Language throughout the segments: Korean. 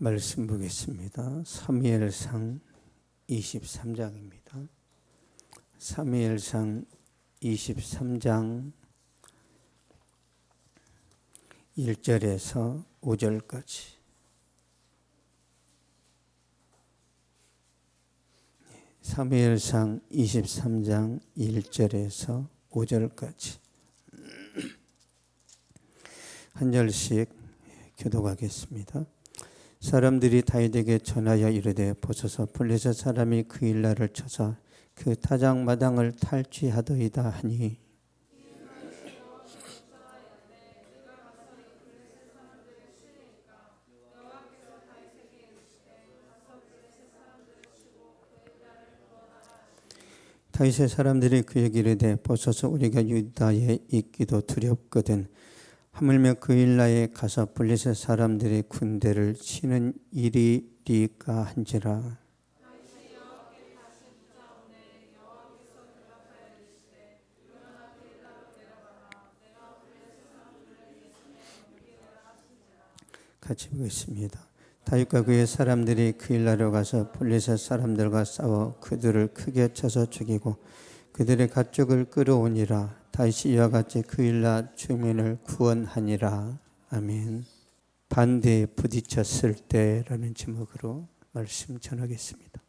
말씀 보겠습니다. 사무엘상 23장입니다. 사무엘상 23장 1절에서 5절까지. 사무엘상 23장 1절에서 5절까지 한 절씩 교독하겠습니다. 사람들이 다윗에게 전하여 이르되 보소서 블레셋 사람이 그 일날을 쳐서 그 타작마당을 탈취하더이다 하니 다윗의 사람들이 그에게 이르되 보소서 우리가 유다에 있기도 두렵거든 하물며 그 일나에 가서 블레셋 사람들의 군대를 치는 일이리까 한지라. 같이 보겠습니다. 다윗과 그의 사람들이 그 일나로 가서 블레셋 사람들과 싸워 그들을 크게 쳐서 죽이고 그들의 가축을 끌어오니라. 다윗이 이와 같이 그 일나 주민을 구원하니라. 아멘. 반대에 부딪혔을 때라는 제목으로 말씀 전하겠습니다.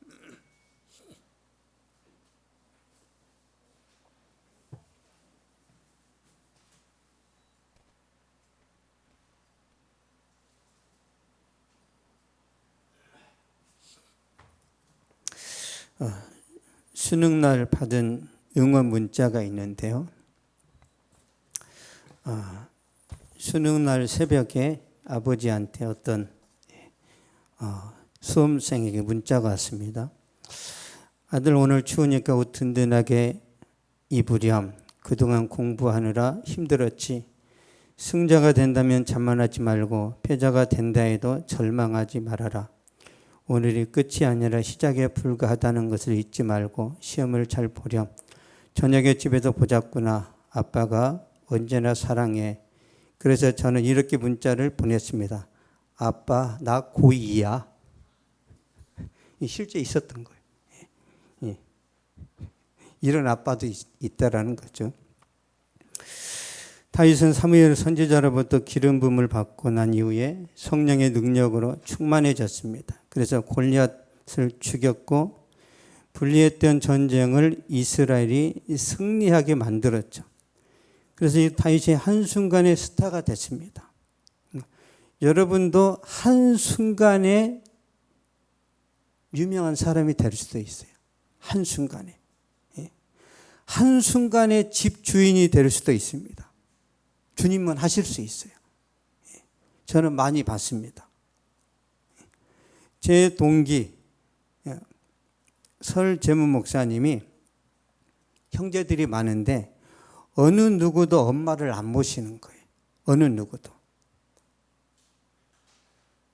수능날 받은 응원 문자가 있는데요. 수능날 새벽에 아버지한테 어떤 수험생에게 문자가 왔습니다. 아들 오늘 추우니까 옷 든든하게 입으렴. 그동안 공부하느라 힘들었지. 승자가 된다면 자만하지 말고 패자가 된다 해도 절망하지 말아라. 오늘이 끝이 아니라 시작에 불과하다는 것을 잊지 말고 시험을 잘 보렴. 저녁에 집에서 보자꾸나. 아빠가 언제나 사랑해. 그래서 저는 이렇게 문자를 보냈습니다. 아빠 나 고2야. 실제 있었던 거예요. 이런 아빠도 있다라는 거죠. 다윗은 사무엘 선지자로부터 기름 부음을 받고 난 이후에 성령의 능력으로 충만해졌습니다. 그래서 골리앗을 죽였고 불리했던 전쟁을 이스라엘이 승리하게 만들었죠. 그래서 이 다윗이 한순간에 스타가 됐습니다. 여러분도 한순간에 유명한 사람이 될 수도 있어요. 한순간에. 한순간에 집 주인이 될 수도 있습니다. 주님은 하실 수 있어요. 저는 많이 봤습니다. 제 동기 설재문 목사님이 형제들이 많은데 어느 누구도 엄마를 안 모시는 거예요. 어느 누구도.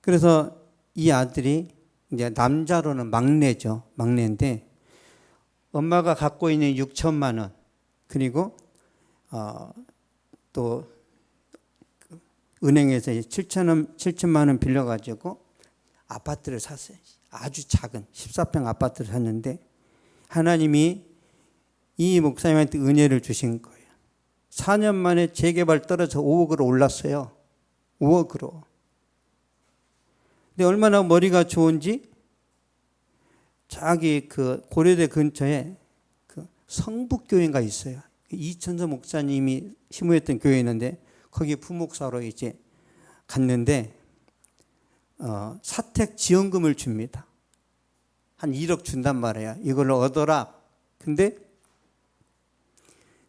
그래서 이 아들이 이제 남자로는 막내죠. 막내인데 엄마가 갖고 있는 6천만 원 그리고 또 은행에서 7천만 원 빌려가지고 아파트를 샀어요. 아주 작은 14평 아파트를 샀는데 하나님이 이 목사님한테 은혜를 주신 거예요. 4년 만에 재개발 떨어져 5억으로 올랐어요. 5억으로. 근데 얼마나 머리가 좋은지 자기 그 고려대 근처에 그 성북교회가 있어요. 이천서 목사님이 심우했던 교회 있는데 거기 부목사로 이제 갔는데 사택 지원금을 줍니다. 한 1억 준단 말이에요. 이걸로 얻어라. 근데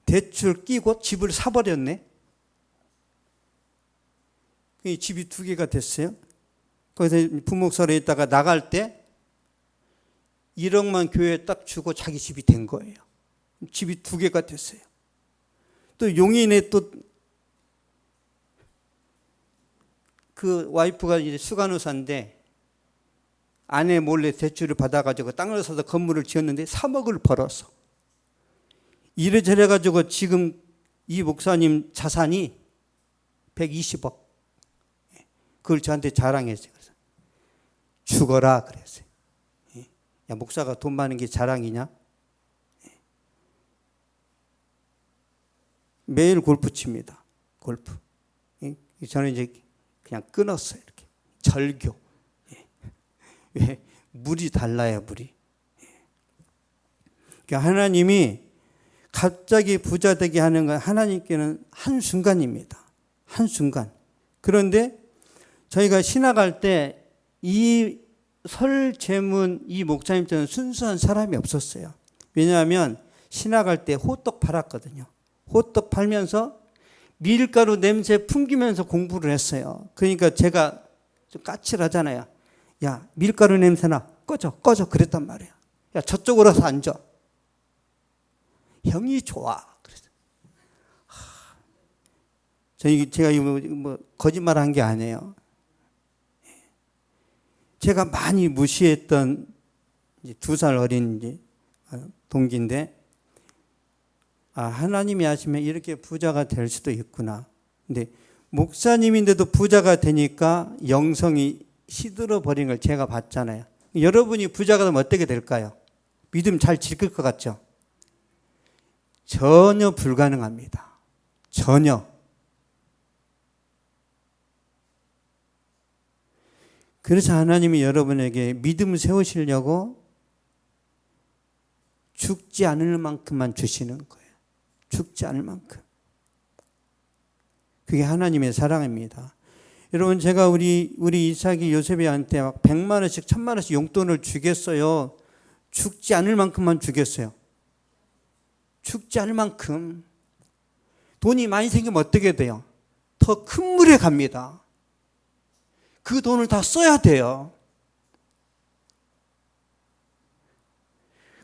대출 끼고 집을 사버렸네. 집이 2개가 됐어요. 거기서 부목사로 있다가 나갈 때 1억만 교회에 딱 주고 자기 집이 된 거예요. 집이 2개가 됐어요. 또 용인에 또 그 와이프가 이제 수간호사인데 아내 몰래 대출을 받아가지고 땅을 사서 건물을 지었는데 3억을 벌었어. 이래저래 가지고 지금 이 목사님 자산이 120억. 그걸 저한테 자랑했어요. 죽어라 그랬어요. 야, 목사가 돈 많은 게 자랑이냐? 매일 골프 칩니다. 골프. 저는 이제 그냥 끊었어요. 이렇게 절교. 왜? 물이 달라요, 물이. 그러니까 하나님이 갑자기 부자 되게 하는 건 하나님께는 한순간입니다. 한순간. 그런데 저희가 신학할 때 이 설제문 이 목사님처럼 순수한 사람이 없었어요. 왜냐하면 신학할 때 호떡 팔았거든요. 호떡 팔면서 밀가루 냄새 풍기면서 공부를 했어요. 그러니까 제가 좀 까칠하잖아요. 야, 밀가루 냄새나. 꺼져. 그랬단 말이에요. 야, 저쪽으로 와서 앉아. 형이 좋아. 그래서 제가 뭐 거짓말 한 게 아니에요. 제가 많이 무시했던 2살 어린 동기인데, 하나님이 하시면 이렇게 부자가 될 수도 있구나. 근데 목사님인데도 부자가 되니까 영성이 시들어 버린 걸 제가 봤잖아요. 여러분이 부자가 되면 어떻게 될까요? 믿음 잘 지킬 것 같죠? 전혀 불가능합니다. 전혀. 그래서 하나님이 여러분에게 믿음 세우시려고 죽지 않을 만큼만 주시는 거예요. 죽지 않을 만큼. 그게 하나님의 사랑입니다. 여러분, 제가 우리 이삭이 요셉이한테 막 100만 원씩 1000만 원씩 용돈을 주겠어요. 죽지 않을 만큼만 주겠어요. 죽지 않을 만큼. 돈이 많이 생기면 어떻게 돼요? 더 큰 물에 갑니다. 그 돈을 다 써야 돼요.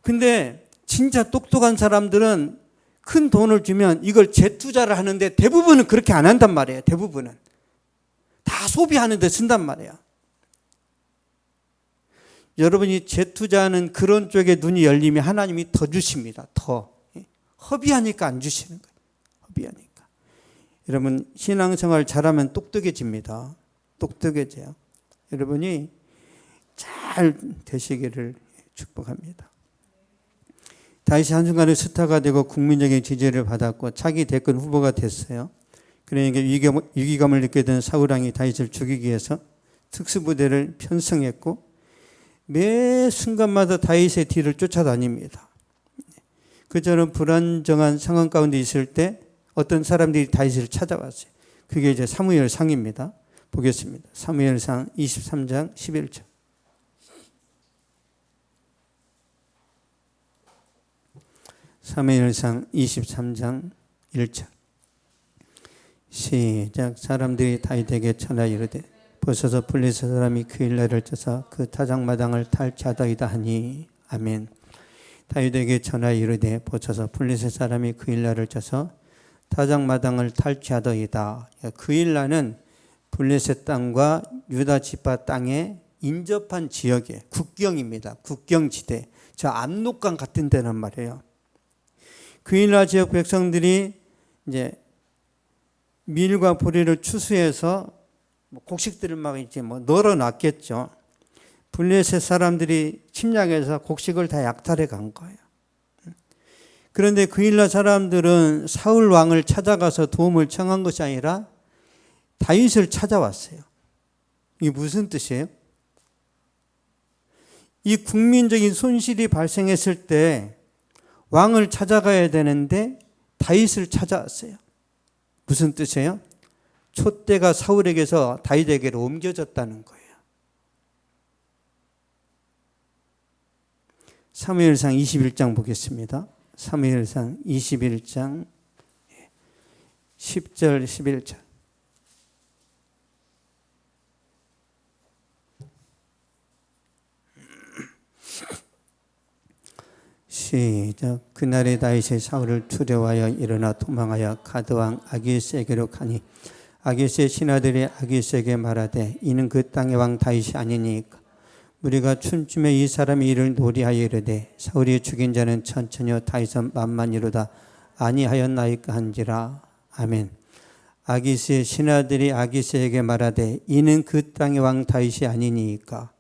근데 진짜 똑똑한 사람들은 큰 돈을 주면 이걸 재투자를 하는데 대부분은 그렇게 안 한단 말이에요. 대부분은. 다 소비하는 데 쓴단 말이에요. 여러분이 재투자하는 그런 쪽에 눈이 열리면 하나님이 더 주십니다. 더. 허비하니까 안 주시는 거예요. 허비하니까. 여러분, 신앙생활 잘하면 똑똑해집니다. 똑똑해져요. 여러분이 잘 되시기를 축복합니다. 다윗이 한순간에 스타가 되고 국민적인 지지를 받았고 차기 대권 후보가 됐어요. 그러니까 위기감을 느끼게 된 사울왕이 다윗을 죽이기 위해서 특수부대를 편성했고 매 순간마다 다윗의 뒤를 쫓아다닙니다. 그저는 불안정한 상황 가운데 있을 때 어떤 사람들이 다윗을 찾아왔어요. 그게 이제 사무엘상입니다. 보겠습니다. 사무엘상 23장 11절. 사무엘상 23장 1절. 시작. 사람들이 다윗에게 전하 이르되 벗어서 블레셋 사람이 그 일날을 쪄서 그 타작마당을 탈취하더이다 하니. 아멘. 다윗에게 전하 이르되 벗어서 블레셋 사람이 그 일날을 쪄서 타작마당을 탈취하더이다. 그 일날은 블레셋 땅과 유다 지파 땅에 인접한 지역에 국경입니다. 국경지대. 저 압록강 같은 데란 말이에요. 그 일날 지역 백성들이 이제 밀과 보리를 추수해서 곡식들을 막 이제 널어놨겠죠. 블레셋 사람들이 침략해서 곡식을 다 약탈해 간 거예요. 그런데 그 일날 사람들은 사울 왕을 찾아가서 도움을 청한 것이 아니라 다윗을 찾아왔어요. 이게 무슨 뜻이에요? 이 국민적인 손실이 발생했을 때 왕을 찾아가야 되는데 다윗을 찾아왔어요. 무슨 뜻이에요? 촛대가 사울에게서 다윗에게로 옮겨졌다는 거예요. 사무엘상 21장 보겠습니다. 사무엘상 21장 10절 11절. 시작. 그날에 다윗이 사울을 두려워하여 일어나 도망하여 가드왕 아기스에게로 가니 아기스의 신하들이 아기스에게 말하되 이는 그 땅의 왕 다윗이 아니니까. 우리가 춘쯤에 이 사람이 이를 노리하여 이르되 사울이 죽인 자는 천천히요 다윗은 만만이로다 아니하였나이까 한지라. 아멘. 아기스의 신하들이 아기스에게 말하되 이는 그 땅의 왕 다윗이 아니니까.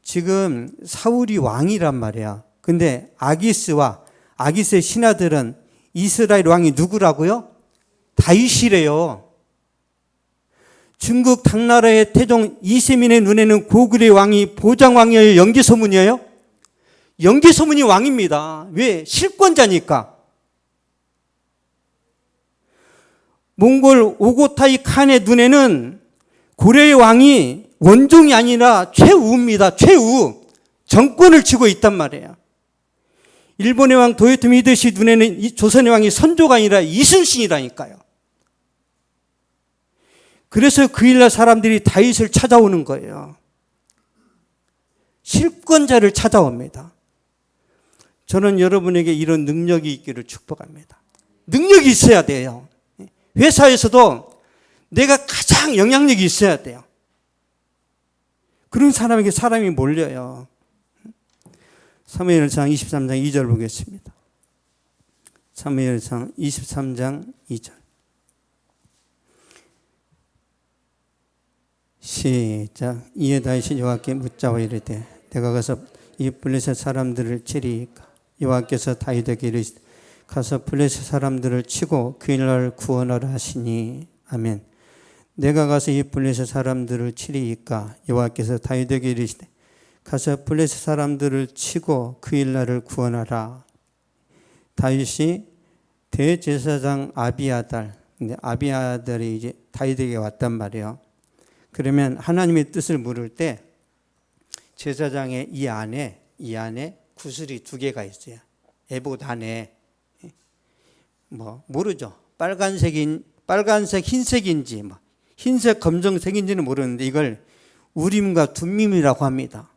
지금 사울이 왕이란 말이야. 근데 아기스의 신하들은 이스라엘 왕이 누구라고요? 다윗이래요. 중국 당나라의 태종 이세민의 눈에는 고구려의 왕이 보장왕이에요? 연개소문이에요? 연개소문이 왕입니다. 왜? 실권자니까. 몽골 오고타이 칸의 눈에는 고려의 왕이 원종이 아니라 최우입니다. 최우. 정권을 쥐고 있단 말이에요. 일본의 왕 도요토미 히데요시 눈에는 이 조선의 왕이 선조가 아니라 이순신이라니까요. 그래서 그 일날 사람들이 다윗을 찾아오는 거예요. 실권자를 찾아옵니다. 저는 여러분에게 이런 능력이 있기를 축복합니다. 능력이 있어야 돼요. 회사에서도 내가 가장 영향력이 있어야 돼요. 그런 사람에게 사람이 몰려요. 사무엘상 23장 2절 보겠습니다. 사무엘상 23장 2절. 시작. 이에 다윗이 여호와께 묻자와 이르되 내가 가서 이 블레셋 사람들을 치리이까. 여호와께서 다윗에게 이르시되 가서 블레셋 사람들을 치고 그 일날 구원하라 하시니. 아멘. 내가 가서 이 블레셋 사람들을 치리이까. 여호와께서 다윗에게 이르시되 가서 블레셋 사람들을 치고 그 일날을 구원하라. 다윗이 대제사장 아비아달, 근데 아비아달이 이제 다윗에게 왔단 말이에요. 그러면 하나님의 뜻을 물을 때 제사장의 이 안에 구슬이 두 개가 있어요. 에봇 안에 모르죠. 빨간색, 흰색인지 흰색, 검정색인지는 모르는데 이걸 우림과 둠밈이라고 합니다.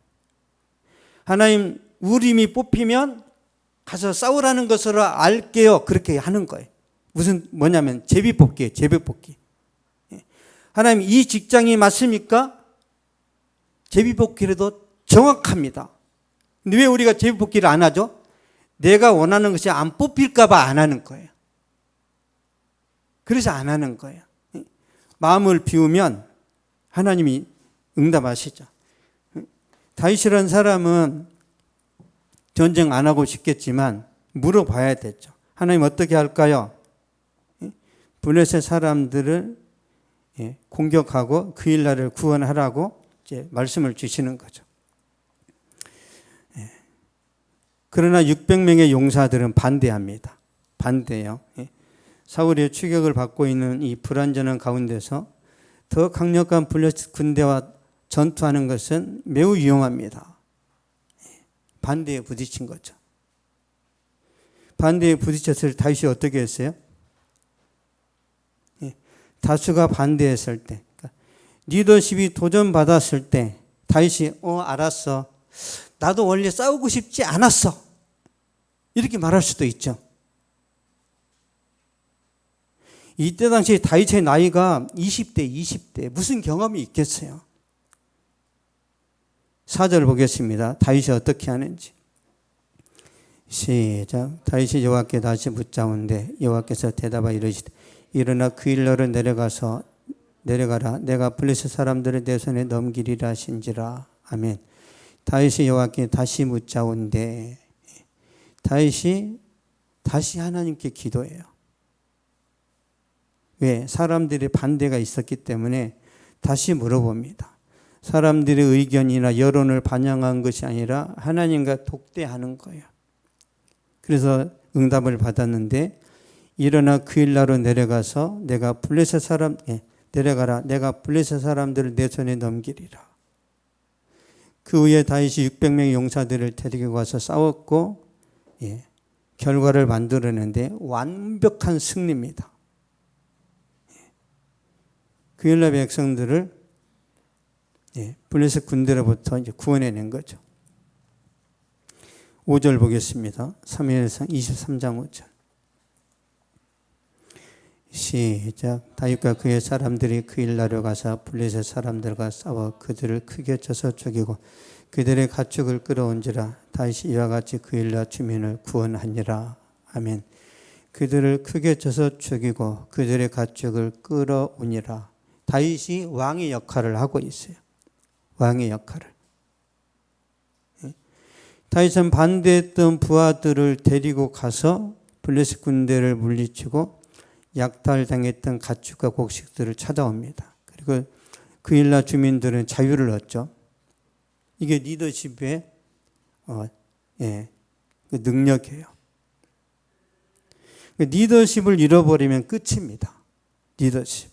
하나님 우림이 뽑히면 가서 싸우라는 것으로 알게요. 그렇게 하는 거예요. 뭐냐면 제비뽑기예요. 제비뽑기. 하나님 이 직장이 맞습니까? 제비뽑기라도 정확합니다. 근데 왜 우리가 제비뽑기를 안 하죠? 내가 원하는 것이 안 뽑힐까 봐 안 하는 거예요. 그래서 안 하는 거예요. 마음을 비우면 하나님이 응답하시죠. 다윗이라는 사람은 전쟁 안 하고 싶겠지만 물어봐야 되죠. 하나님 어떻게 할까요? 블레셋 사람들을 공격하고 그 일날을 구원하라고 이제 말씀을 주시는 거죠. 그러나 600명의 용사들은 반대합니다. 반대해요. 사울의 추격을 받고 있는 이 불안전한 가운데서 더 강력한 블레셋 군대와 전투하는 것은 매우 위험합니다. 반대에 부딪힌 거죠. 반대에 부딪혔을 때 다윗이 어떻게 했어요? 다수가 반대했을 때, 리더십이 도전받았을 때 다윗이 알았어. 나도 원래 싸우고 싶지 않았어. 이렇게 말할 수도 있죠. 이때 당시 다윗의 나이가 20대 무슨 경험이 있겠어요? 4절 보겠습니다. 다윗이 어떻게 하는지. 시작. 다윗이 여호와께 다시 묻자온데 여호와께서 대답하여 이르시되 일어나 그 일러로 내려가라. 내가 블레셋 사람들을 내 손에 넘기리라 하신지라. 아멘. 다윗이 여호와께 다시 묻자온데 다윗이 다시 하나님께 기도해요. 왜? 사람들의 반대가 있었기 때문에 다시 물어봅니다. 사람들의 의견이나 여론을 반영한 것이 아니라 하나님과 독대하는 거예요. 그래서 응답을 받았는데 일어나 그 일나로 내려가서 내가 블레셋 사람들을 내 손에 넘기리라. 그 후에 다윗이 600명의 용사들을 데리고 가서 싸웠고 결과를 만들었는데 완벽한 승리입니다. 그 헬라 백성들을 블레셋 군대로부터 이제 구원해낸 거죠. 5절 보겠습니다. 사무엘상 23장 5절. 시작. 다윗과 그의 사람들이 그 일나로 가서 블레셋 사람들과 싸워 그들을 크게 쳐서 죽이고 그들의 가축을 끌어온지라. 다윗이 이와 같이 그 일나 주민을 구원하니라. 아멘. 그들을 크게 쳐서 죽이고 그들의 가축을 끌어오니라. 다윗이 왕의 역할을 하고 있어요. 왕의 역할을. 다윗은 반대했던 부하들을 데리고 가서 블레셋 군대를 물리치고 약탈당했던 가축과 곡식들을 찾아옵니다. 그리고 그 일날 주민들은 자유를 얻죠. 이게 리더십의 그 능력이에요. 리더십을 잃어버리면 끝입니다. 리더십.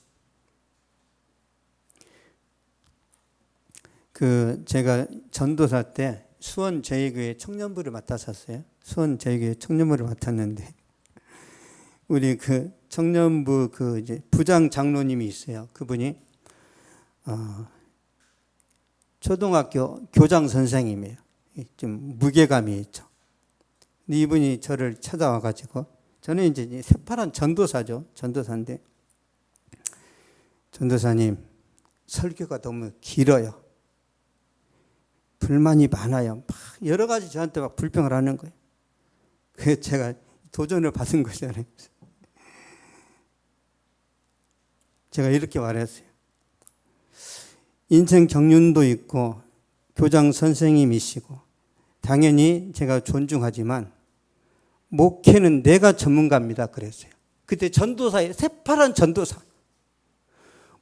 제가 전도사 때 수원 제2교회 청년부를 맡았었어요. 수원 제2교회 청년부를 맡았는데 우리 그 청년부 이제 부장 장로님이 있어요. 그분이 초등학교 교장 선생님이에요. 좀 무게감이 있죠. 근데 이분이 저를 찾아와 가지고 저는 이제 새파란 전도사죠. 전도사인데 전도사님 설교가 너무 길어요. 불만이 많아요. 막 여러 가지 저한테 막 불평을 하는 거예요. 그래서 제가 도전을 받은 거잖아요. 제가 이렇게 말했어요. 인생 경륜도 있고 교장 선생님이시고 당연히 제가 존중하지만 목회는 내가 전문가입니다. 그랬어요. 그때 전도사에 새파란 전도사.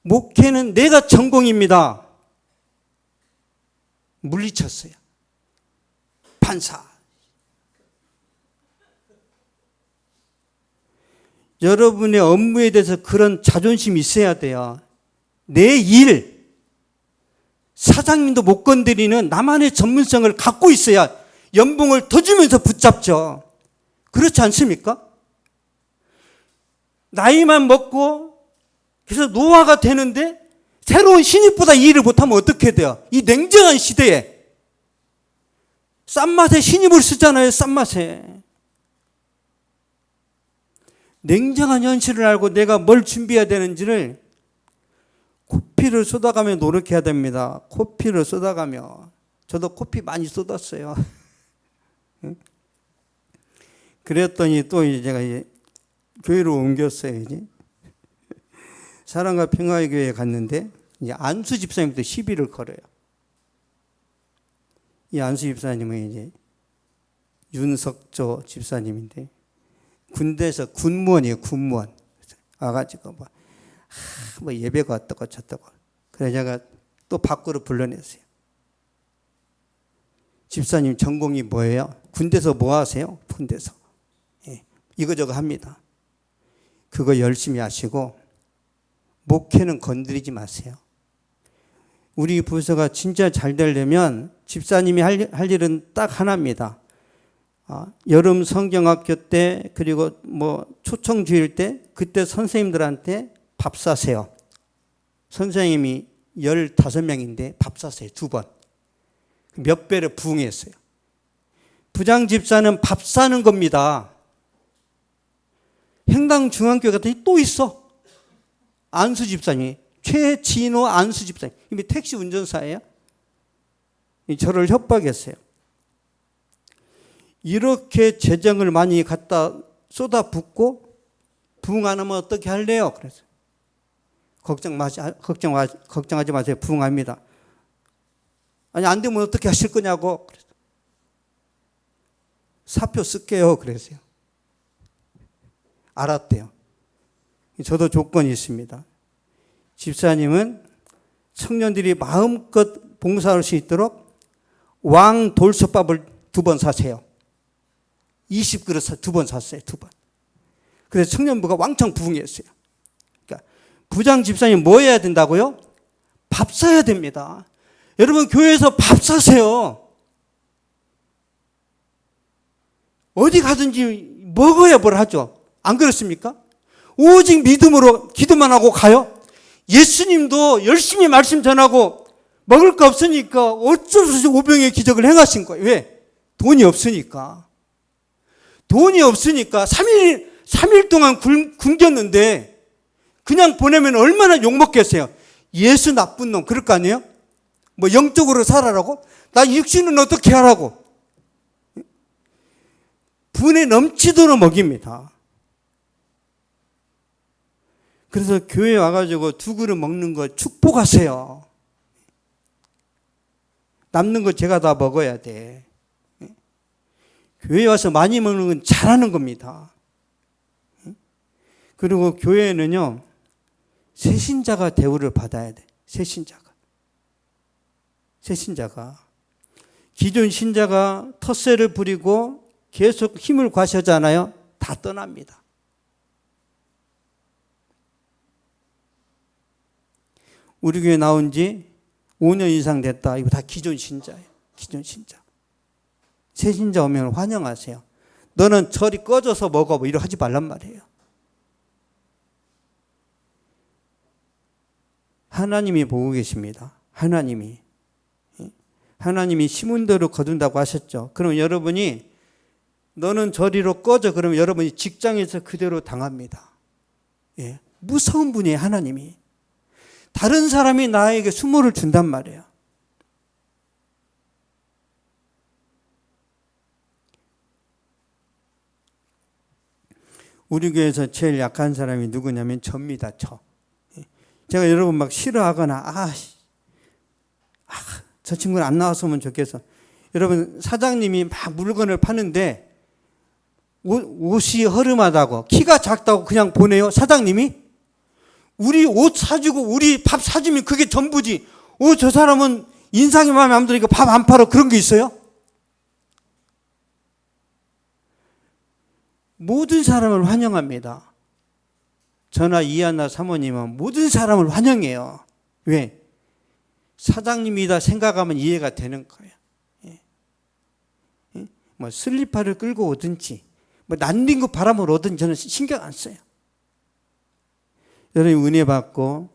목회는 내가 전공입니다. 물리쳤어요. 판사. 여러분의 업무에 대해서 그런 자존심이 있어야 돼요. 내 일, 사장님도 못 건드리는 나만의 전문성을 갖고 있어야 연봉을 더 주면서 붙잡죠. 그렇지 않습니까? 나이만 먹고 그래서 노화가 되는데 새로운 신입보다 이 일을 못하면 어떻게 돼요? 이 냉정한 시대에 싼맛에 신입을 쓰잖아요. 싼맛에. 냉정한 현실을 알고 내가 뭘 준비해야 되는지를 코피를 쏟아가며 노력해야 됩니다. 코피를 쏟아가며. 저도 코피 많이 쏟았어요. 그랬더니 또 이제 제가 이제 교회로 옮겼어요. 이제 사랑과 평화의 교회에 갔는데 이제 안수 집사님도 시비를 걸어요. 이 안수 집사님은 이제 윤석조 집사님인데 군대에서 군무원이에요. 군무원. 와가지고 뭐 예배가 어떻고 저떻고. 그래서 제가 또 밖으로 불러냈어요. 집사님 전공이 뭐예요? 군대에서 뭐 하세요? 군대에서. 이거저거 합니다. 그거 열심히 하시고 목회는 건드리지 마세요. 우리 부서가 진짜 잘 되려면 집사님이 할 일은 딱 하나입니다. 여름 성경학교 때 그리고 뭐 초청주일 때 그때 선생님들한테 밥 사세요. 선생님이 15명인데 밥 사세요. 2번. 몇 배를 부응했어요. 부장 집사는 밥 사는 겁니다. 행당중앙교회 같은 또 있어. 안수 집사님. 최진호 안수 집사님. 이미 택시 운전사예요. 저를 협박했어요. 이렇게 재정을 많이 갖다 쏟아붓고 부응 안 하면 어떻게 할래요? 그래서 걱정하지 마세요. 부응합니다. 아니 안 되면 어떻게 하실 거냐고. 그래서 사표 쓸게요. 그랬어요. 알았대요. 저도 조건이 있습니다. 집사님은 청년들이 마음껏 봉사할 수 있도록 왕 돌솥밥을 2번 사세요. 20그릇 2번 샀어요. 2번. 그래서 청년부가 왕창 부응했어요. 그러니까 부장 집사님 뭐 해야 된다고요? 밥 사야 됩니다. 여러분 교회에서 밥 사세요. 어디 가든지 먹어야 뭘 하죠. 안 그렇습니까? 오직 믿음으로 기도만 하고 가요. 예수님도 열심히 말씀 전하고 먹을 거 없으니까 어쩔 수 없이 오병의 기적을 행하신 거예요. 왜? 돈이 없으니까. 돈이 없으니까 3일 동안 굶겼는데 그냥 보내면 얼마나 욕먹겠어요. 예수 나쁜 놈 그럴 거 아니에요? 뭐 영적으로 살아라고? 나 육신은 어떻게 하라고? 분에 넘치도록 먹입니다. 그래서 교회에 와가지고 2그릇 먹는 거 축복하세요. 남는 거 제가 다 먹어야 돼. 교회 와서 많이 먹는 건 잘하는 겁니다. 그리고 교회는요, 새신자가 대우를 받아야 돼. 새신자가. 기존 신자가 텃세를 부리고 계속 힘을 과시하잖아요. 다 떠납니다. 우리 교회 나온 지 5년 이상 됐다. 이거 다 기존 신자예요. 기존 신자. 새 신자 오면 환영하세요. 너는 저리 꺼져서 먹어. 뭐 이러고 하지 말란 말이에요. 하나님이 보고 계십니다. 하나님이 심은대로 거둔다고 하셨죠. 그럼 여러분이 너는 저리로 꺼져. 그러면 여러분이 직장에서 그대로 당합니다. 예. 무서운 분이에요. 하나님이. 다른 사람이 나에게 수모를 준단 말이에요. 우리 교회에서 제일 약한 사람이 누구냐면 접니다. 제가 여러분 막 싫어하거나 저 친구는 안 나왔으면 좋겠어. 여러분 사장님이 막 물건을 파는데 옷이 허름하다고 키가 작다고 그냥 보내요. 사장님이 우리 옷 사주고 우리 밥 사주면 그게 전부지. 저 사람은 인상이 마음에 안 들으니까 밥 안 팔아. 그런 게 있어요? 모든 사람을 환영합니다. 저나 이하나 사모님은 모든 사람을 환영해요. 왜? 사장님이다 생각하면 이해가 되는 거예요. 뭐 슬리퍼를 끌고 오든지 뭐 난링구 바람을 오든지 저는 신경 안 써요. 여러분이 은혜 받고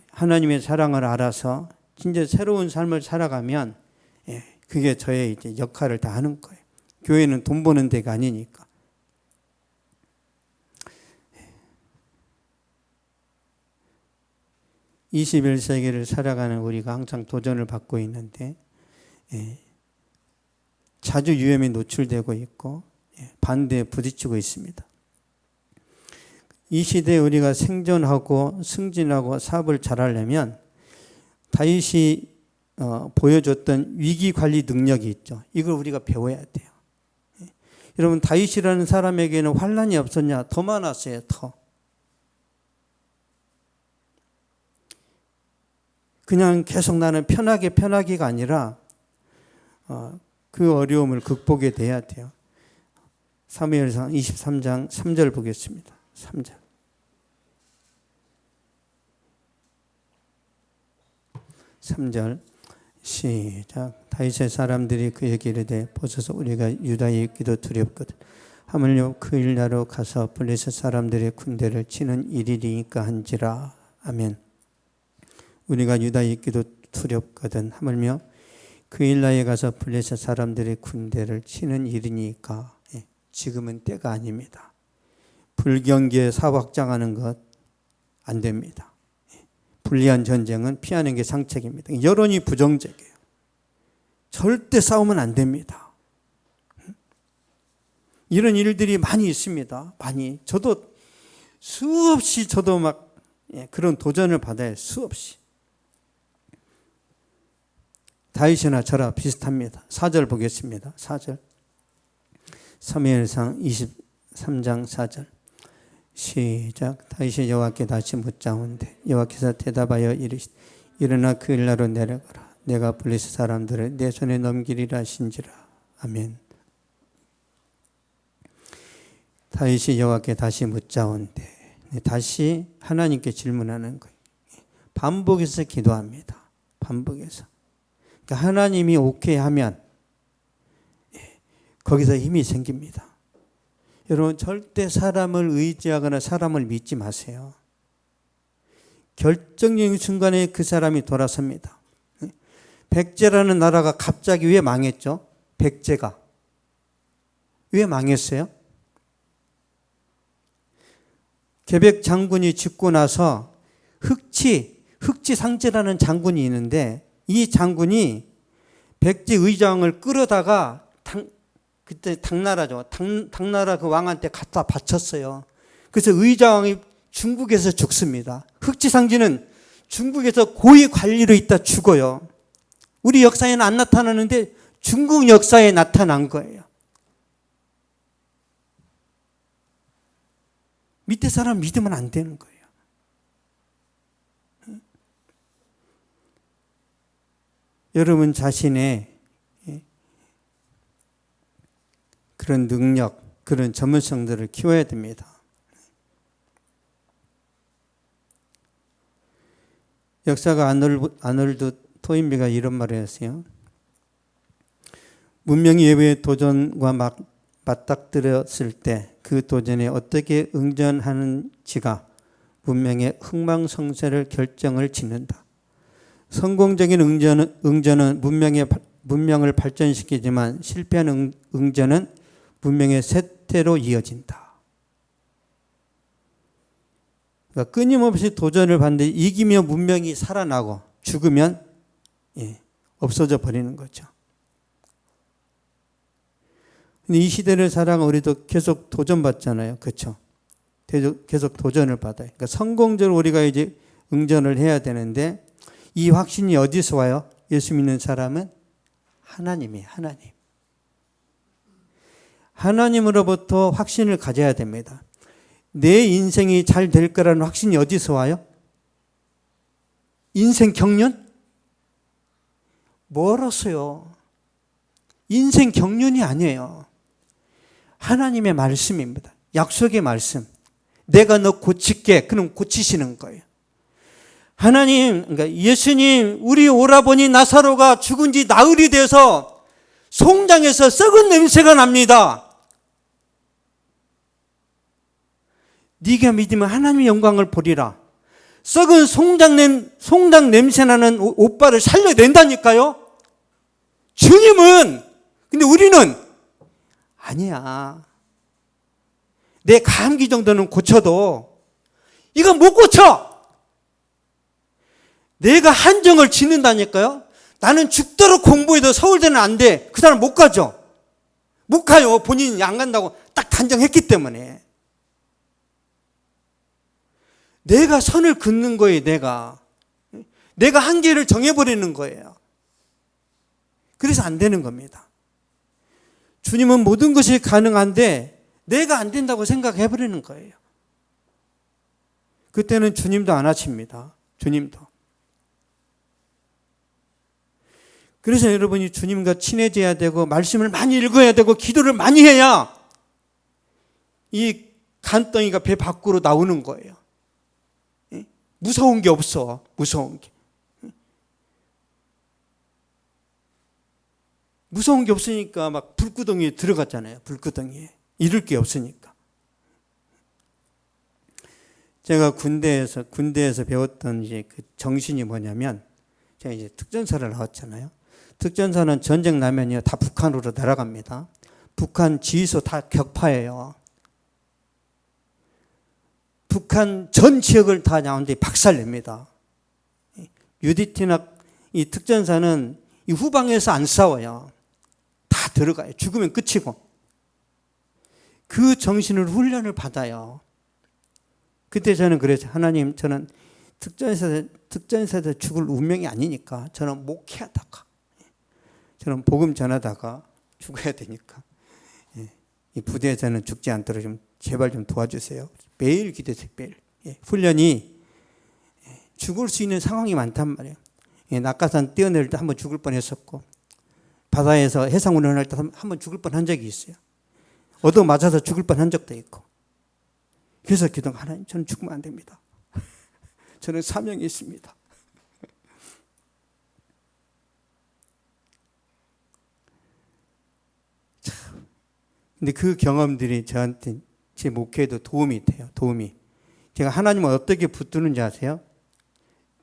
하나님의 사랑을 알아서 진짜 새로운 삶을 살아가면 그게 저의 이제 역할을 다 하는 거예요. 교회는 돈 버는 데가 아니니까. 21세기를 살아가는 우리가 항상 도전을 받고 있는데 자주 위험에 노출되고 있고 반대에 부딪히고 있습니다. 이 시대에 우리가 생존하고 승진하고 사업을 잘하려면 다윗이 보여줬던 위기관리 능력이 있죠. 이걸 우리가 배워야 돼요. 여러분 다윗이라는 사람에게는 환난이 없었냐? 더 많았어요. 더. 그냥 계속 나는 편하게가 아니라 그 어려움을 극복해 내야 돼요. 사무엘상 23장 3절 보겠습니다. 3절. 3절 시작. 다윗의 사람들이 그에게 이르되 보소서 우리가 유다에 있기도 두렵거든 하물며 그 일나로 가서 블레셋 사람들의 군대를 치는 일이니까 한지라. 아멘. 우리가 유다에 있기도 두렵거든 하물며 그 일나에 가서 블레셋 사람들의 군대를 치는 일이니까. 지금은 때가 아닙니다. 불경기에 사업 확장하는 것 안 됩니다. 불리한 전쟁은 피하는 게 상책입니다. 여론이 부정적이에요. 절대 싸우면 안 됩니다. 이런 일들이 많이 있습니다. 많이. 저도 수없이 막 그런 도전을 받아요. 수없이. 다윗이나 저라 비슷합니다. 4절 보겠습니다. 4절. 사무엘상 23장 4절. 시작. 다윗이 여호와께 다시 묻자온대 여호와께서 대답하여 이르시되 일어나 그 일나로 내려가라. 내가 블레셋 사람들을 내 손에 넘기리라 하신지라. 아멘. 다윗이 여호와께 다시 묻자온대 다시 하나님께 질문하는 거예요. 반복해서 기도합니다. 반복해서. 그러니까 하나님이 오케이 하면 거기서 힘이 생깁니다. 여러분 절대 사람을 의지하거나 사람을 믿지 마세요. 결정적인 순간에 그 사람이 돌아섭니다. 백제라는 나라가 갑자기 왜 망했죠? 백제가. 왜 망했어요? 계백 장군이 죽고 나서 흑지상제라는 장군이 있는데 이 장군이 백제 의장을 끌어다가 그때 당나라죠. 당나라 그 왕한테 갖다 바쳤어요. 그래서 의장이 중국에서 죽습니다. 흑지상제는 중국에서 고위 관리로 있다 죽어요. 우리 역사에는 안 나타나는데 중국 역사에 나타난 거예요. 밑에 사람 믿으면 안 되는 거예요. 여러분 자신의 그런 능력, 그런 전문성들을 키워야 됩니다. 역사가 아놀드 토인비가 이런 말을 했어요. 문명이 외부의 도전과 맞닥뜨렸을 때 그 도전에 어떻게 응전하는지가 문명의 흥망성쇠를 결정을 짓는다. 성공적인 응전은 문명을 발전시키지만 실패한 응전은 문명의 쇠퇴로 이어진다. 그러니까 끊임없이 도전을 받는데 이기며 문명이 살아나고 죽으면 없어져 버리는 거죠. 근데 이 시대를 살아가 우리도 계속 도전받잖아요. 그렇죠? 계속 도전을 받아요. 그러니까 성공적으로 우리가 이제 응전을 해야 되는데 이 확신이 어디서 와요? 예수 믿는 사람은 하나님이에요. 하나님. 하나님으로부터 확신을 가져야 됩니다. 내 인생이 잘 될 거라는 확신이 어디서 와요? 인생 경륜? 멀었어요. 인생 경륜이 아니에요. 하나님의 말씀입니다. 약속의 말씀. 내가 너 고칠게. 그럼 고치시는 거예요. 하나님, 그러니까 예수님, 우리 오라버니 나사로가 죽은 지 나흘이 돼서 송장에서 썩은 냄새가 납니다. 네가 믿으면 하나님의 영광을 보리라. 썩은 송장 냄새나는 오빠를 살려낸다니까요. 주님은, 근데 우리는 아니야. 내 감기 정도는 고쳐도 이건 못 고쳐. 내가 한정을 짓는다니까요. 나는 죽도록 공부해도 서울대는 안 돼. 그 사람 못 가죠. 못 가요. 본인이 안 간다고 딱 단정했기 때문에. 내가 선을 긋는 거예요. 내가 한계를 정해버리는 거예요. 그래서 안 되는 겁니다. 주님은 모든 것이 가능한데 내가 안 된다고 생각해버리는 거예요. 그때는 주님도 안 하십니다. 주님도. 그래서 여러분이 주님과 친해져야 되고 말씀을 많이 읽어야 되고 기도를 많이 해야 이 간덩이가 배 밖으로 나오는 거예요. 무서운 게 없어. 무서운 게. 무서운 게 없으니까 막 불구덩이에 들어갔잖아요. 불구덩이에. 잃을 게 없으니까. 제가 군대에서 배웠던 이제 그 정신이 뭐냐면, 제가 이제 특전사를 나왔잖아요. 특전사는 전쟁 나면요, 다 북한으로 날아갑니다. 북한 지휘소 다 격파해요. 북한 전 지역을 다 나오는데 박살냅니다. UDT나 이 특전사는 이 후방에서 안 싸워요. 다 들어가요. 죽으면 끝이고. 그 정신으로 훈련을 받아요. 그때 저는 그래서 하나님, 저는 특전사에서 죽을 운명이 아니니까 저는 목회하다가, 저는 복음 전하다가 죽어야 되니까 이 부대에서는 죽지 않도록 좀 제발 좀 도와주세요. 매일 기도해요. 매일. 훈련이 죽을 수 있는 상황이 많단 말이에요. 낙하산 뛰어내릴 때 한번 죽을 뻔했었고, 바다에서 해상 운전할 때 한번 죽을 뻔한 적이 있어요. 얻어 맞아서 죽을 뻔한 적도 있고. 그래서 기도, 하나님, 저는 죽으면 안 됩니다. 저는 사명이 있습니다. 참. 근데 그 경험들이 저한테 제 목회에도 도움이 돼요. 도움이. 제가 하나님을 어떻게 붙드는지 아세요?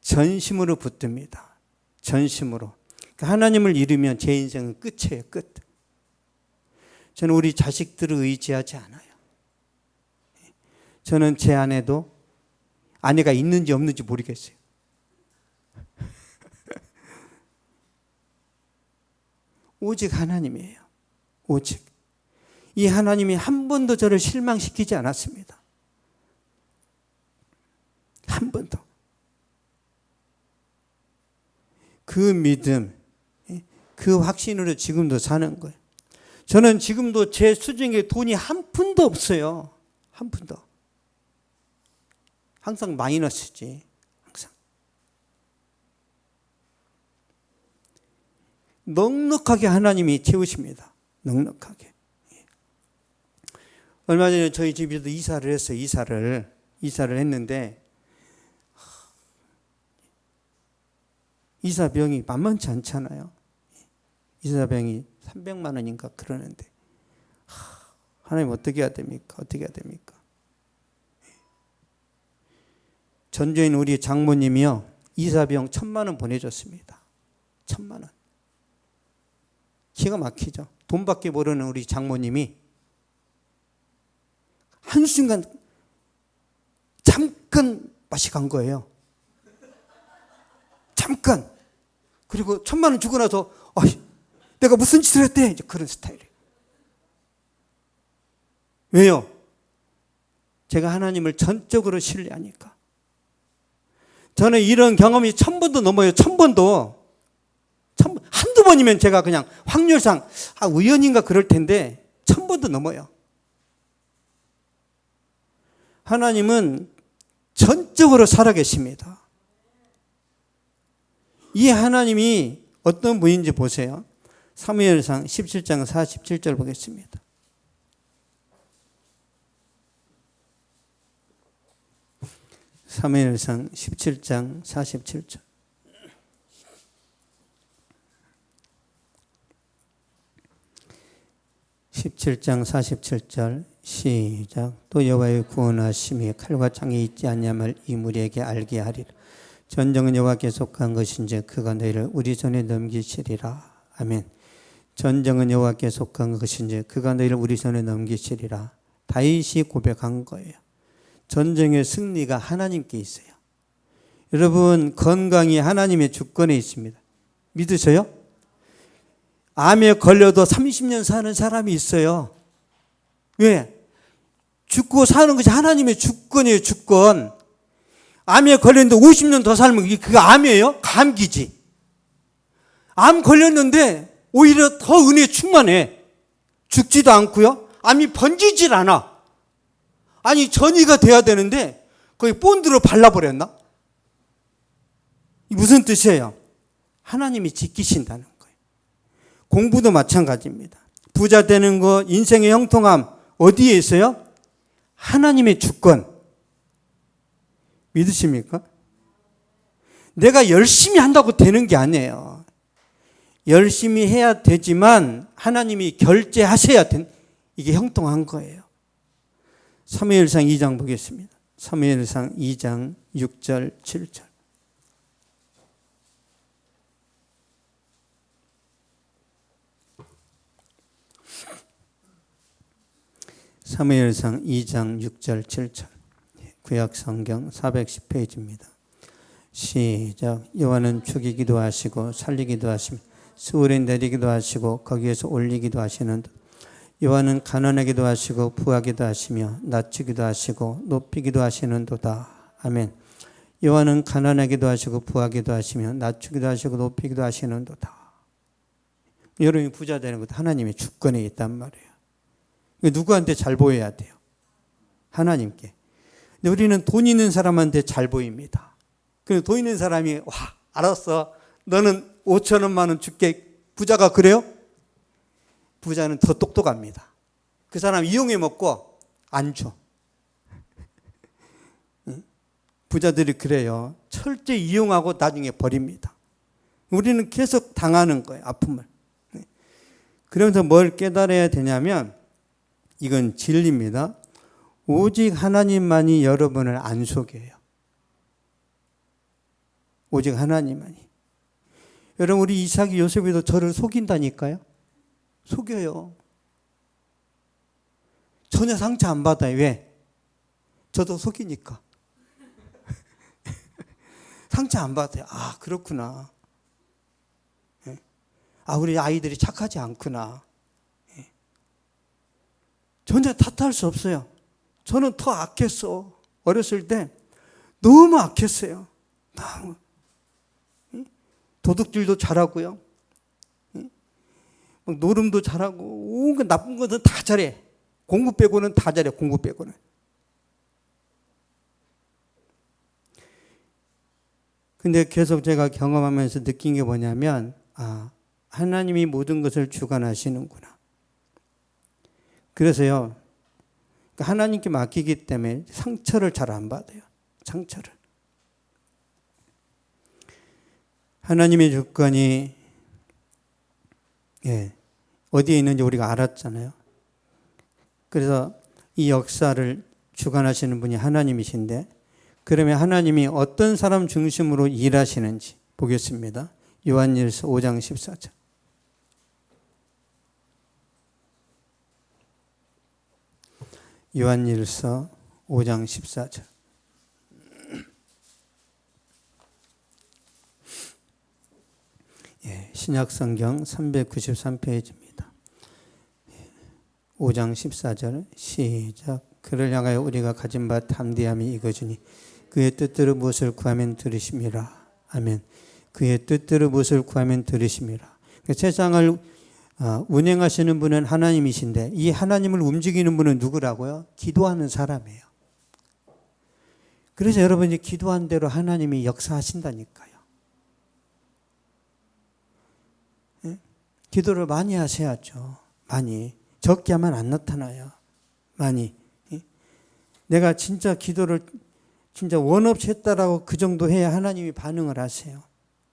전심으로 붙듭니다. 전심으로. 그러니까 하나님을 잃으면 제 인생은 끝이에요. 끝. 저는 우리 자식들을 의지하지 않아요. 저는 제 아내도, 아내가 있는지 없는지 모르겠어요. 오직 하나님이에요. 오직. 이 하나님이 한 번도 저를 실망시키지 않았습니다. 한 번도. 그 믿음, 그 확신으로 지금도 사는 거예요. 저는 지금도 제 수중에 돈이 한 푼도 없어요. 한 푼도. 항상 마이너스지. 항상. 넉넉하게 하나님이 채우십니다. 넉넉하게. 얼마 전에 저희 집에도 이사를 했어요. 이사를 했는데 이사병이 만만치 않잖아요. 이사병이 300만 원인가 그러는데 하나님 어떻게 해야 됩니까? 어떻게 해야 됩니까? 전주인 우리 장모님이요. 이사비용 1,000만 원 보내줬습니다. 1,000만 원. 기가 막히죠. 돈밖에 모르는 우리 장모님이 한순간 잠깐 맛이 간 거예요. 잠깐. 그리고 1,000만 원 주고 나서 내가 무슨 짓을 했대? 이제 그런 스타일이에요. 왜요? 제가 하나님을 전적으로 신뢰하니까. 저는 이런 경험이 1,000번도 넘어요. 1,000번도. 한두 번이면 제가 그냥 확률상 우연인가 그럴 텐데 1,000번도 넘어요. 하나님은 전적으로 살아계십니다. 이 하나님이 어떤 분인지 보세요. 사무엘상 17장 47절 보겠습니다. 사무엘상 17장 47절. (17장 47절) 시작. 또 여호와의 구원하심이 칼과 창이 있지 않냐말 이 무리에게 알게 하리라. 전쟁은 여호와께 속한 것인지 그가 너희를 우리 손에 넘기시리라. 아멘. 전쟁은 여호와께 속한 것인지 그가 너희를 우리 손에 넘기시리라. 다윗이 고백한 거예요. 전쟁의 승리가 하나님께 있어요. 여러분, 건강이 하나님의 주권에 있습니다. 믿으세요? 암에 걸려도 30년 사는 사람이 있어요. 왜? 죽고 사는 것이 하나님의 주권이에요. 주권. 암에 걸렸는데 50년 더 살면 그게 암이에요? 감기지. 암 걸렸는데 오히려 더 은혜에 충만해. 죽지도 않고요. 암이 번지질 않아. 아니 전이가 돼야 되는데 거기 본드로 발라버렸나? 무슨 뜻이에요? 하나님이 지키신다는 거예요. 공부도 마찬가지입니다. 부자 되는 거, 인생의 형통함 어디에 있어요? 하나님의 주권. 믿으십니까? 내가 열심히 한다고 되는 게 아니에요. 열심히 해야 되지만 하나님이 결제하셔야 된, 이게 형통한 거예요. 사무엘상 2장 보겠습니다. 사무엘상 2장 6절 7절. 사무엘상 2장 6절 7절. 구약성경 410페이지입니다. 시작. 여호와는 죽이기도 하시고 살리기도 하시며 스올에 내리기도 하시고 거기에서 올리기도 하시는 여호와는 가난하기도 하시고 부하기도 하시며 낮추기도 하시고 높이기도 하시는도다. 아멘. 여호와는 가난하기도 하시고 부하기도 하시며 낮추기도 하시고 높이기도 하시는도다. 여러분이 부자 되는 것도 하나님의 주권에 있단 말이에요. 누구한테 잘 보여야 돼요? 하나님께. 근데 우리는 돈 있는 사람한테 잘 보입니다. 그래서 돈 있는 사람이 알았어. 너는 5천 원만 원 줄게. 부자가 그래요? 부자는 더 똑똑합니다. 그 사람 이용해 먹고 안 줘. 부자들이 그래요. 철저히 이용하고 나중에 버립니다. 우리는 계속 당하는 거예요. 아픔을. 그러면서 뭘 깨달아야 되냐면 이건 진리입니다. 오직 하나님만이 여러분을 안 속여요. 오직 하나님만이. 여러분 우리 이삭이 요셉이도 저를 속인다니까요. 속여요. 전혀 상처 안 받아요. 왜? 저도 속이니까. 상처 안 받아요. 아 그렇구나. 아 우리 아이들이 착하지 않구나. 전혀 탓할 수 없어요. 저는 더 악했어. 어렸을 때 너무 악했어요. 너무. 도둑질도 잘하고요. 노름도 잘하고 온갖 나쁜 것은 다 잘해. 공부 빼고는 다 잘해. 공부 빼고는. 근데 계속 제가 경험하면서 느낀 게 뭐냐면, 하나님이 모든 것을 주관하시는구나. 그래서요, 하나님께 맡기기 때문에 상처를 잘 안 받아요. 상처를. 하나님의 주권이 어디에 있는지 우리가 알았잖아요. 그래서 이 역사를 주관하시는 분이 하나님이신데, 그러면 하나님이 어떤 사람 중심으로 일하시는지 보겠습니다. 요한일서 5장 14절. 요한일서 5장 14절. 신약성경 393페이지입니다. 5장 14절 시작. 그를 향하여 우리가 가진 바 담대함이 이거지니 그의 뜻대로 무엇을 구하면 들으심이라. 아멘. 그의 뜻대로 무엇을 구하면 들으심이라. 세상을 운행하시는 분은 하나님이신데 이 하나님을 움직이는 분은 누구라고요? 기도하는 사람이에요. 그래서 여러분이 기도한 대로 하나님이 역사하신다니까요. 기도를 많이 하셔야죠. 많이. 적게 하면 안 나타나요. 많이. 내가 진짜 기도를 진짜 원 없이 했다라고 그 정도 해야 하나님이 반응을 하세요.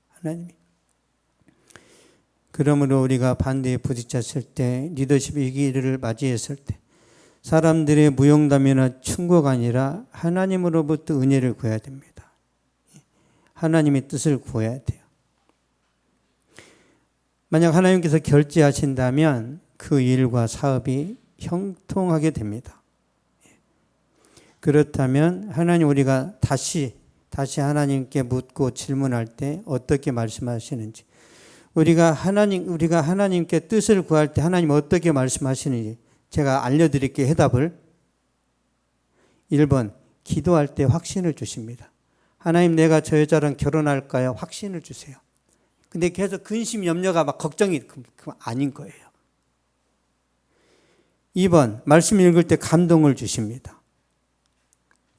하나님이. 그러므로 우리가 반대에 부딪혔을 때, 리더십 위기를 맞이했을 때 사람들의 무용담이나 충고가 아니라 하나님으로부터 은혜를 구해야 됩니다. 하나님의 뜻을 구해야 돼요. 만약 하나님께서 결제하신다면 그 일과 사업이 형통하게 됩니다. 그렇다면 하나님 우리가 다시 하나님께 묻고 질문할 때 어떻게 말씀하시는지, 우리가 하나님께 뜻을 구할 때 하나님 어떻게 말씀하시는지 제가 알려드릴게요. 해답을. 1번, 기도할 때 확신을 주십니다. 하나님, 내가 저 여자랑 결혼할까요? 확신을 주세요. 근데 계속 근심, 염려가 막 걱정이 아닌 거예요. 2번, 말씀 읽을 때 감동을 주십니다.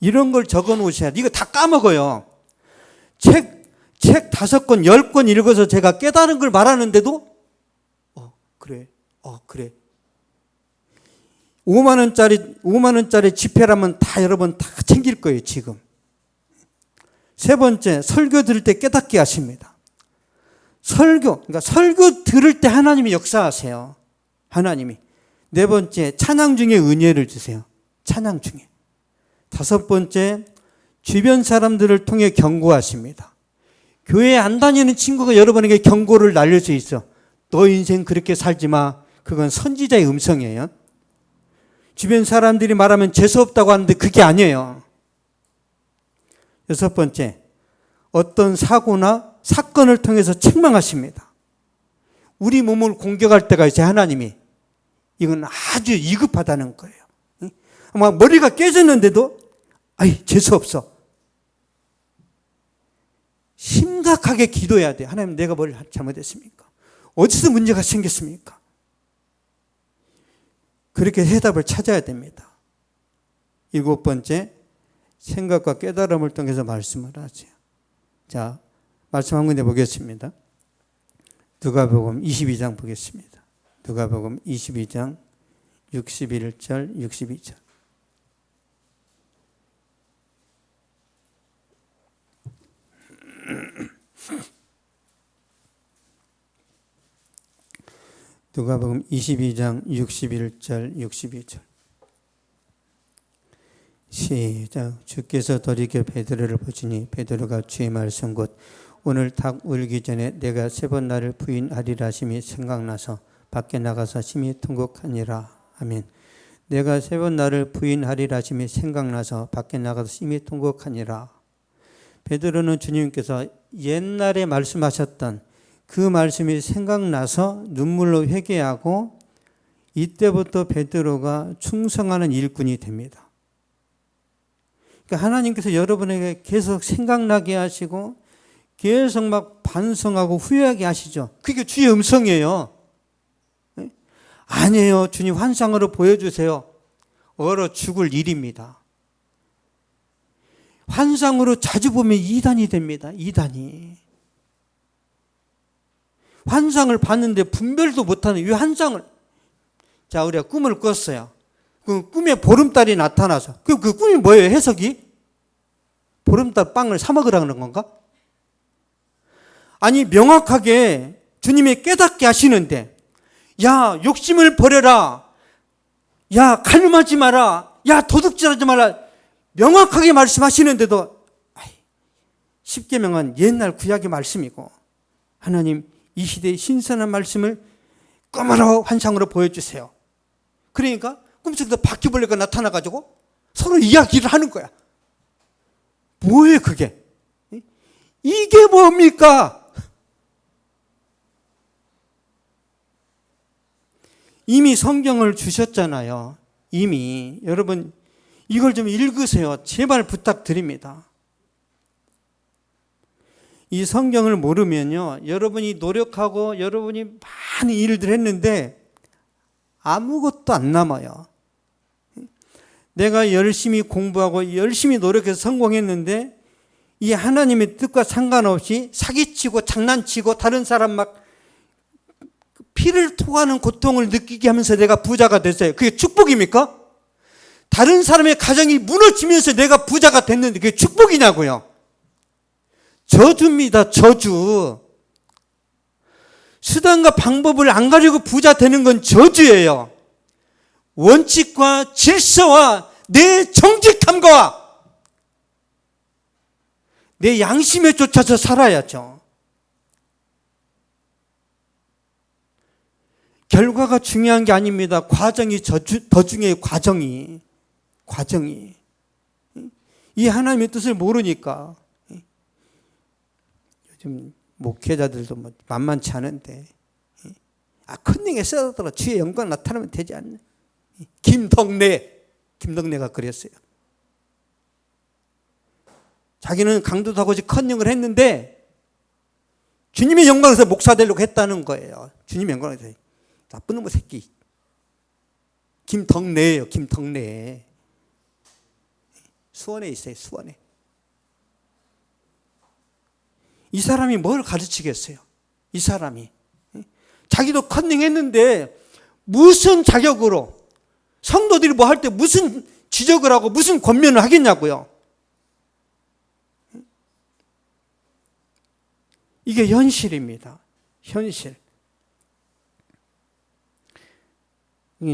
이런 걸 적어 놓으셔야 돼요. 이거 다 까먹어요. 책 5권, 10권 읽어서 제가 깨달은 걸 말하는데도 그래. 5만 원짜리 지폐라면 다 여러분 다 챙길 거예요, 지금. 3번째, 설교 들을 때 깨닫게 하십니다. 설교 들을 때 하나님이 역사하세요. 하나님이. 4번째, 찬양 중에 은혜를 주세요. 찬양 중에. 5번째, 주변 사람들을 통해 경고하십니다. 교회 안 다니는 친구가 여러분에게 경고를 날릴 수 있어. 너 인생 그렇게 살지 마. 그건 선지자의 음성이에요. 주변 사람들이 말하면 재수없다고 하는데 그게 아니에요. 6번째, 어떤 사고나 사건을 통해서 책망하십니다. 우리 몸을 공격할 때가 있어요, 하나님이. 이건 아주 위급하다는 거예요. 아마 머리가 깨졌는데도 재수없어. 심각하게 기도해야 돼. 하나님, 내가 뭘 잘못했습니까? 어디서 문제가 생겼습니까? 그렇게 해답을 찾아야 됩니다. 7번째, 생각과 깨달음을 통해서 말씀을 하세요. 자, 말씀 한 군데 보겠습니다. 누가복음 22장 보겠습니다. 누가복음 22장 61절, 62절. 누가복음 22장 61절, 62절. 시작. 주께서 돌이켜 베드로를 보시니 베드로가 주의 말씀 곧 오늘 닭 울기 전에 내가 3번 나를 부인하리라 하심이 생각나서 밖에 나가서 심히 통곡하니라. 아멘. 내가 3번 나를 부인하리라 하심이 생각나서 밖에 나가서 심히 통곡하니라. 베드로는 주님께서 옛날에 말씀하셨던 그 말씀이 생각나서 눈물로 회개하고 이때부터 베드로가 충성하는 일꾼이 됩니다. 그러니까 하나님께서 여러분에게 계속 생각나게 하시고 계속 막 반성하고 후회하게 하시죠. 그게 주의 음성이에요. 아니에요. 주님 환상으로 보여주세요. 얼어 죽을 일입니다. 환상으로 자주 보면 이단이 됩니다. 이단이. 환상을 봤는데 분별도 못하는 이 환상을. 자, 우리가 꿈을 꿨어요. 그 꿈에 보름달이 나타나서. 그 꿈이 뭐예요? 해석이? 보름달 빵을 사 먹으라는 건가? 아니, 명확하게 주님이 깨닫게 하시는데, 야, 욕심을 버려라. 야, 칼름하지 마라. 야, 도둑질하지 마라. 명확하게 말씀하시는데도 십계명은 옛날 구약의 말씀이고 하나님 이 시대의 신선한 말씀을 꿈으로 환상으로 보여주세요. 그러니까 꿈속에서 바퀴벌레가 나타나가지고 서로 이야기를 하는 거야. 뭐예요 그게? 이게 뭡니까? 이미 성경을 주셨잖아요. 이미. 여러분 이걸 좀 읽으세요. 제발 부탁드립니다. 이 성경을 모르면요, 여러분이 노력하고 여러분이 많은 일들 했는데 아무것도 안 남아요. 내가 열심히 공부하고 열심히 노력해서 성공했는데 이 하나님의 뜻과 상관없이 사기치고 장난치고 다른 사람 막 피를 토하는 고통을 느끼게 하면서 내가 부자가 됐어요. 그게 축복입니까? 다른 사람의 가정이 무너지면서 내가 부자가 됐는데 그게 축복이냐고요? 저주입니다. 저주. 수단과 방법을 안 가지고 부자 되는 건 저주예요. 원칙과 질서와 내 정직함과 내 양심에 쫓아서 살아야죠. 결과가 중요한 게 아닙니다. 과정이 더 중요해요. 과정이. 이 하나님의 뜻을 모르니까. 요즘 목회자들도 뭐 만만치 않은데, 컨닝에 써더라 주의 영광 나타나면 되지 않나. 김덕래가 그랬어요. 자기는 강도도 하고 컨닝을 했는데 주님의 영광에서 목사 되려고 했다는 거예요. 주님의 영광에서. 나쁜 놈의 새끼. 김덕래예요. 김덕래. 수원에 있어요. 수원에. 이 사람이 뭘 가르치겠어요? 이 사람이. 자기도 컨닝했는데 무슨 자격으로 성도들이 뭐 할 때 무슨 지적을 하고 무슨 권면을 하겠냐고요. 이게 현실입니다. 현실.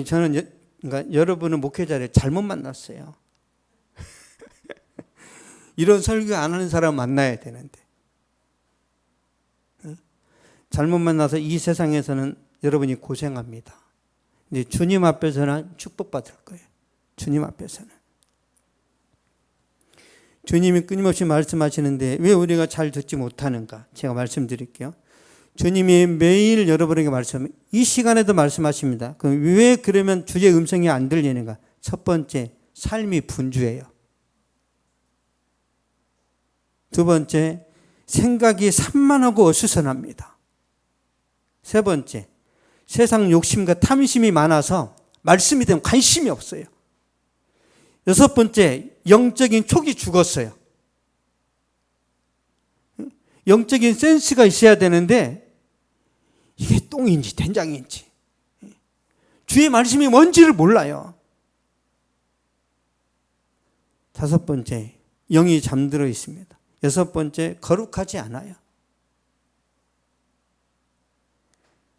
저는 그러니까 여러분은 목회자를 잘못 만났어요. 이런 설교 안 하는 사람 만나야 되는데. 잘못 만나서 이 세상에서는 여러분이 고생합니다. 근데 주님 앞에서는 축복받을 거예요. 주님 앞에서는. 주님이 끊임없이 말씀하시는데 왜 우리가 잘 듣지 못하는가? 제가 말씀드릴게요. 주님이 매일 여러분에게 이 시간에도 말씀하십니다. 그럼 왜 그러면 주의 음성이 안 들리는가? 첫 번째, 삶이 분주해요. 두 번째, 생각이 산만하고 어수선합니다. 세 번째, 세상 욕심과 탐심이 많아서 말씀이 되면 관심이 없어요. 여섯 번째, 영적인 촉이 죽었어요. 영적인 센스가 있어야 되는데 이게 똥인지 된장인지 주의 말씀이 뭔지를 몰라요. 다섯 번째, 영이 잠들어 있습니다. 여섯 번째, 거룩하지 않아요.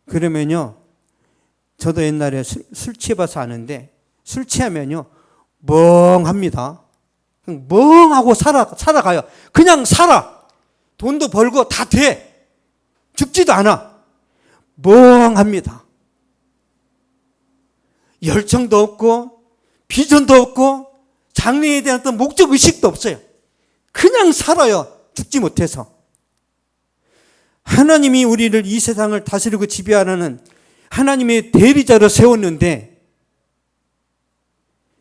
그러면요, 저도 옛날에 술 취해봐서 아는데 술 취하면요 멍합니다. 멍하고 살아가요. 그냥 살아. 돈도 벌고 다 돼. 죽지도 않아. 멍합니다. 열정도 없고 비전도 없고 장래에 대한 어떤 목적 의식도 없어요. 그냥 살아요. 죽지 못해서. 하나님이 우리를 이 세상을 다스리고 지배하는 하나님의 대리자로 세웠는데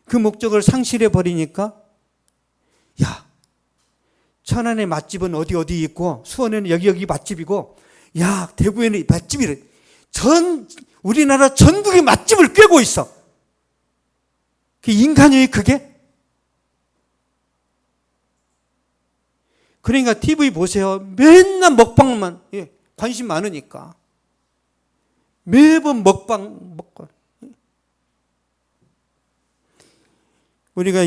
그 목적을 상실해 버리니까 야, 천안의 맛집은 어디 있고 수원에는 여기 맛집이고 야, 대구에는 맛집이래. 우리나라 전국의 맛집을 꿰고 있어. 그 인간이에요, 그게? 그러니까 TV 보세요. 맨날 먹방만, 관심 많으니까. 매번 먹방. 우리가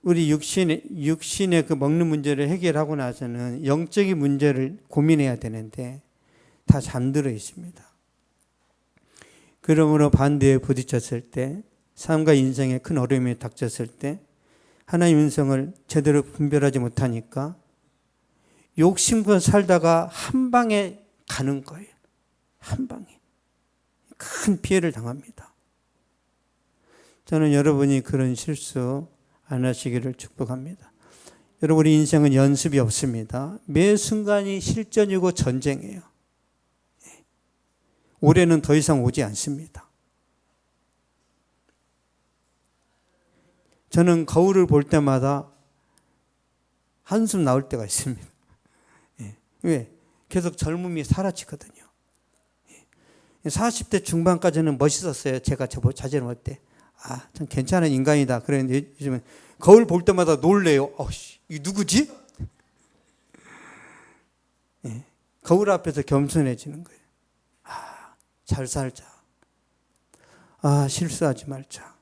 우리 육신의 그 먹는 문제를 해결하고 나서는 영적인 문제를 고민해야 되는데 다 잠들어 있습니다. 그러므로 반대에 부딪혔을 때, 삶과 인생에 큰 어려움이 닥쳤을 때 하나님의 음성을 제대로 분별하지 못하니까 욕심껏 살다가 한 방에 가는 거예요. 한 방에. 큰 피해를 당합니다. 저는 여러분이 그런 실수 안 하시기를 축복합니다. 여러분, 우리 인생은 연습이 없습니다. 매 순간이 실전이고 전쟁이에요. 올해는 더 이상 오지 않습니다. 저는 거울을 볼 때마다 한숨 나올 때가 있습니다. 왜? 계속 젊음이 사라지거든요. 40대 중반까지는 멋있었어요. 제가 자제를 할 때. 참 괜찮은 인간이다. 그랬는데 요즘은 거울 볼 때마다 놀래요. 이 누구지? 거울 앞에서 겸손해지는 거예요. 잘 살자. 실수하지 말자.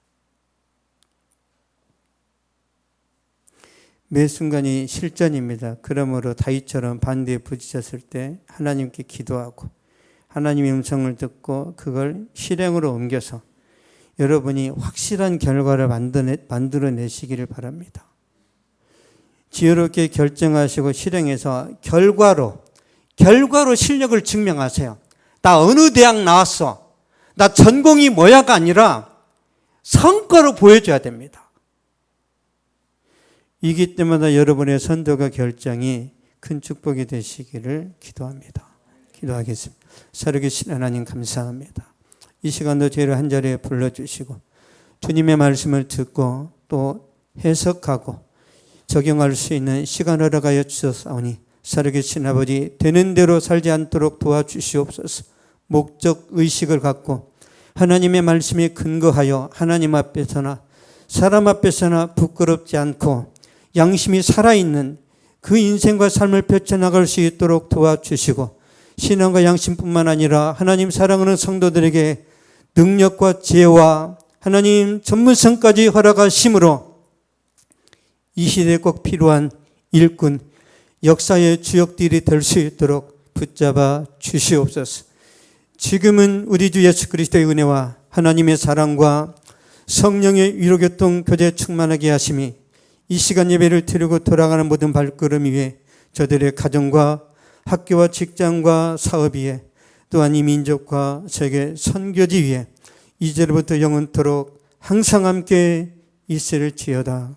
매 순간이 실전입니다. 그러므로 다윗처럼 반대에 부딪혔을 때 하나님께 기도하고 하나님의 음성을 듣고 그걸 실행으로 옮겨서 여러분이 확실한 결과를 만들어내시기를 바랍니다. 지혜롭게 결정하시고 실행해서 결과로 실력을 증명하세요. 나 어느 대학 나왔어. 나 전공이 뭐야가 아니라 성과로 보여줘야 됩니다. 이기 때마다 여러분의 선도가 결정이 큰 축복이 되시기를 기도합니다. 기도하겠습니다. 살아계신 하나님 감사합니다. 이 시간도 저희를 한 자리에 불러주시고 주님의 말씀을 듣고 또 해석하고 적용할 수 있는 시간 허락하여 주셨사오니 살아계신 아버지 되는 대로 살지 않도록 도와주시옵소서. 목적 의식을 갖고 하나님의 말씀에 근거하여 하나님 앞에서나 사람 앞에서나 부끄럽지 않고 양심이 살아있는 그 인생과 삶을 펼쳐나갈 수 있도록 도와주시고 신앙과 양심뿐만 아니라 하나님 사랑하는 성도들에게 능력과 지혜와 하나님 전문성까지 허락하심으로 이 시대에 꼭 필요한 일꾼, 역사의 주역들이 될 수 있도록 붙잡아 주시옵소서. 지금은 우리 주 예수 그리스도의 은혜와 하나님의 사랑과 성령의 위로교통 교제 충만하게 하심이 이 시간 예배를 드리고 돌아가는 모든 발걸음 위에 저들의 가정과 학교와 직장과 사업 위에 또한 이 민족과 세계 선교지 위에 이제로부터 영원토록 항상 함께 있을지어다.